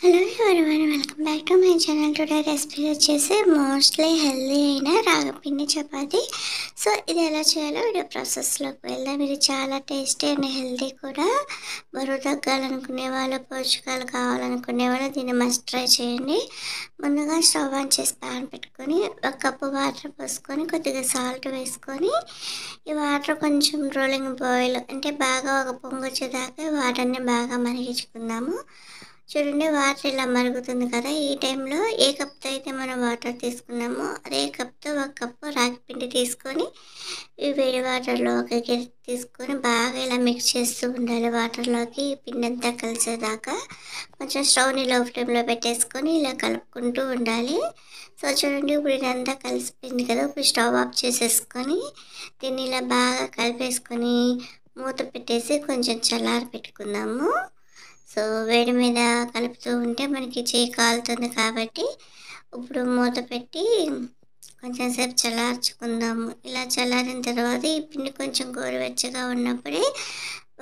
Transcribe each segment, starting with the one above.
Hello everyone welcome back to my channel. Today recipe వచ్చేసి mostly healthy అయిన రాగపిండి chapati. So ఇది ఎలా చేయాలో వీడియో ప్రాసెస్లోకి వెళ్దాం. ఇది చాలా టేస్టీ అండ్ హెల్దీ కూడా. బరువు తగ్గాలనుకునే వాళ్ళు, పోషకాలు కావాలనుకునే వాళ్ళు దీన్ని మస్ట్ ట్రై చేయండి. ముందుగా స్టవ్ ఆన్ చేసి ప్యాన్ పెట్టుకొని 1 కప్పు వాటర్ పోసుకొని కొద్దిగా సాల్ట్ వేసుకొని ఈ వాటర్ కొంచెం రోలింగ్ బాయిల్ అంటే బాగా ఒక పొంగు వచ్చేదాకా వాటర్ని బాగా మరిగించుకుందాము. చూడండి వాటర్ ఇలా మరుగుతుంది కదా, ఈ టైంలో ఏ కప్తో అయితే మనం వాటర్ తీసుకున్నామో అదే కప్తో 1 కప్పు రాగి పిండి తీసుకొని ఈ వేడి వాటర్లో ఒక గిన్నె తీసుకొని బాగా ఇలా మిక్స్ చేస్తూ ఉండాలి. వాటర్లోకి ఈ పిండి అంతా కలిసేదాకా కొంచెం స్టవ్ని లో ఫ్లేమ్లో పెట్టేసుకొని ఇలా కలుపుకుంటూ ఉండాలి. సో చూడండి ఇప్పుడు ఇదంతా కలిసిపోయింది కదా, ఇప్పుడు స్టవ్ ఆఫ్ చేసేసుకొని దీన్ని ఇలా బాగా కలిపేసుకొని మూత పెట్టేసి కొంచెం చల్లారి పెట్టుకుందాము. సో వేడి మీద కలుపుతూ ఉంటే మనకి చేయి కాలుతుంది కాబట్టి ఇప్పుడు మూత పెట్టి కొంచెం సేపు చల్లార్చుకుందాము. ఇలా చల్లారిన తర్వాత ఈ పిండి కొంచెం గోరువెచ్చగా ఉన్నప్పుడే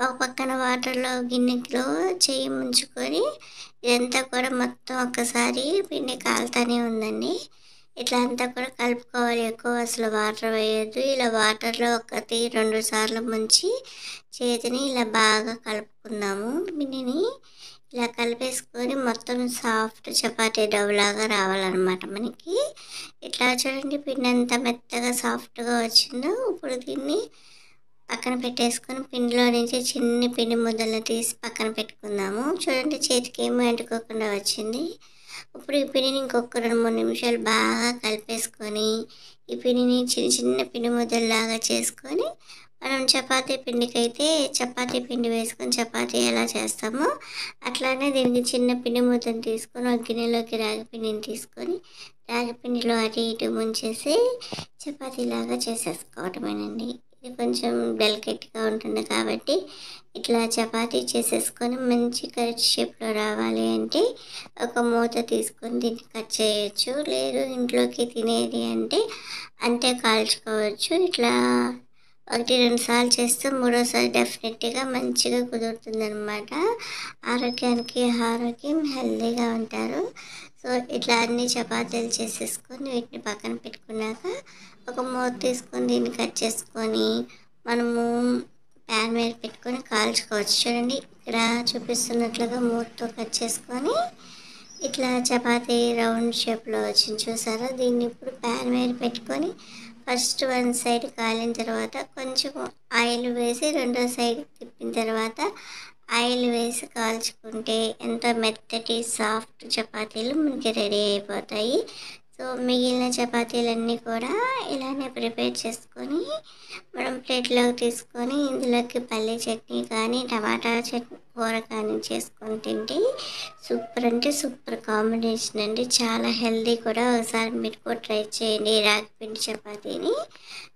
ఒక పక్కన వాటర్లో గిన్నెలో చేయి ముంచుకొని ఇదంతా కూడా మొత్తం ఒక్కసారి పిండి కాలుతూనే ఉందండి. ఇట్లా అంతా కూడా కలుపుకోవాలి. ఎక్కువ అసలు వాటర్ వేయద్దు. ఇలా వాటర్లో 1-2 సార్లు ముంచి చేతిని ఇలా బాగా కలుపుకుందాము. పిండిని ఇలా కలిపేసుకొని మొత్తం సాఫ్ట్ చపాతీ డవ్ లాగా రావాలన్నమాట మనకి. ఇట్లా చూడండి పిండి అంతా మెత్తగా సాఫ్ట్గా వచ్చిందో ఇప్పుడు దీన్ని పక్కన పెట్టేసుకొని పిండిలో నుంచి చిన్ని పిండి ముద్దలు తీసి పక్కన పెట్టుకుందాము. చూడండి చేతికి ఏమీ అంటుకోకుండా వచ్చింది. ఇప్పుడు ఈ పిండిని ఇంకొక 2-3 నిమిషాలు బాగా కలిపేసుకొని ఈ పిండిని చిన్న చిన్న పిండి ముద్దల్లాగా చేసుకొని మనం చపాతీ పిండికైతే చపాతీ పిండి వేసుకొని చపాతీ ఎలా చేస్తామో అట్లానే దీనికి చిన్న పిండి ముద్దను తీసుకొని ఒక గిన్నెలోకి రాగి పిండిని తీసుకొని రాగి పిండిలో అటు ఇటు ముంచేసి చపాతీలాగా చేసేసుకోవటమేనండి. ఇది కొంచెం డెలికేట్గా ఉంటుంది కాబట్టి ఇట్లా చపాతీ చేసేసుకొని మంచి కరెక్ట్ షేప్లో రావాలి అంటే ఒక మూత తీసుకొని దీన్ని కట్ చేయొచ్చు. లేదు ఇంట్లోకి తినేది అంటే అంతే కాల్చుకోవచ్చు. ఇట్లా 1-2 సార్లు చేస్తే మూడోసారి డెఫినెట్గా మంచిగా కుదురుతుంది అనమాట. ఆరోగ్యానికి ఆరోగ్యం, హెల్తీగా ఉంటారు. సో ఇట్లా అన్ని చపాతీలు చేసేసుకొని వీటిని పక్కన పెట్టుకున్నాక ఒక మూత తీసుకొని దీన్ని కట్ చేసుకొని మనము ప్యాన్ మీద పెట్టుకొని కాల్చుకోవచ్చు. చూడండి ఇక్కడ చూపిస్తున్నట్లుగా మూతతో కట్ చేసుకొని ఇట్లా చపాతీ రౌండ్ షేప్లో వచ్చింది చూసారా. దీన్ని ఇప్పుడు ప్యాన్ మీద పెట్టుకొని ఫస్ట్ 1 సైడ్ కాలిన తర్వాత కొంచెం ఆయిల్ వేసి రెండో సైడ్ తిప్పిన తర్వాత ఆయిల్ వేసి కాల్చుకుంటే ఎంతో మెత్తటి సాఫ్ట్ చపాతీలు మనకి రెడీ అయిపోతాయి. సో మిగిలిన చపాతీలన్నీ కూడా ఇలానే ప్రిపేర్ చేసుకొని మనం ప్లేట్లోకి తీసుకొని ఇందులోకి పల్లీ చట్నీ కానీ టమాటా చట్నీ కూర కానీ చేసుకొని తింటే సూపర్ అంటే సూపర్ కాంబినేషన్ అండి. చాలా హెల్దీ కూడా. ఒకసారి మీరు కూడా ట్రై చేయండి రాగి పిండి చపాతీని.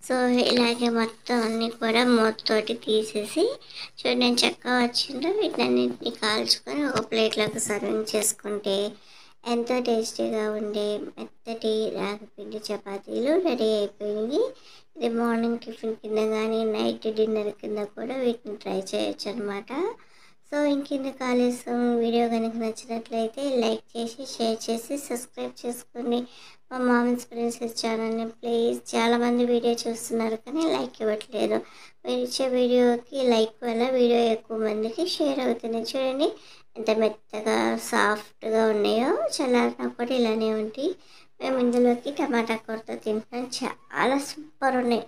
సో ఇలాగే మొత్తం అన్నీ కూడా మూతతోటి తీసేసి చూడండి నేను చక్కగా వచ్చిందో వీటన్నిటిని కాల్చుకొని ఒక ప్లేట్లోకి సర్వింగ్ చేసుకుంటే ఎంతో టేస్టీగా ఉండే మెత్తటి రాగి పిండి చపాతీలు రెడీ అయిపోయింది. ఇది మార్నింగ్ టిఫిన్ కింద కానీ నైట్ డిన్నర్ కింద కూడా వీటిని ట్రై చేయొచ్చు అనమాట. సో ఇంకెందుకు ఆలస్యం, వీడియో కనుక నచ్చినట్లయితే లైక్ చేసి షేర్ చేసి సబ్స్క్రైబ్ చేసుకోండి మా మామ్స్ ప్రిన్సెస్ ఛానల్ని ప్లీజ్. చాలామంది వీడియో చూస్తున్నారు కానీ లైక్ ఇవ్వట్లేదు. మీరు ఇచ్చే వీడియోకి లైక్ వల్ల వీడియో ఎక్కువ మందికి షేర్ అవుతుంది. చూడండి ఎంత మెత్తగా సాఫ్ట్గా ఉన్నాయో. చల్లారినా కూడా ఇలానే ఉంటాయి. మేము ఇందులోకి టమాటా కూరతో తింటున్నాం. చాలా సూపర్ ఉన్నాయి.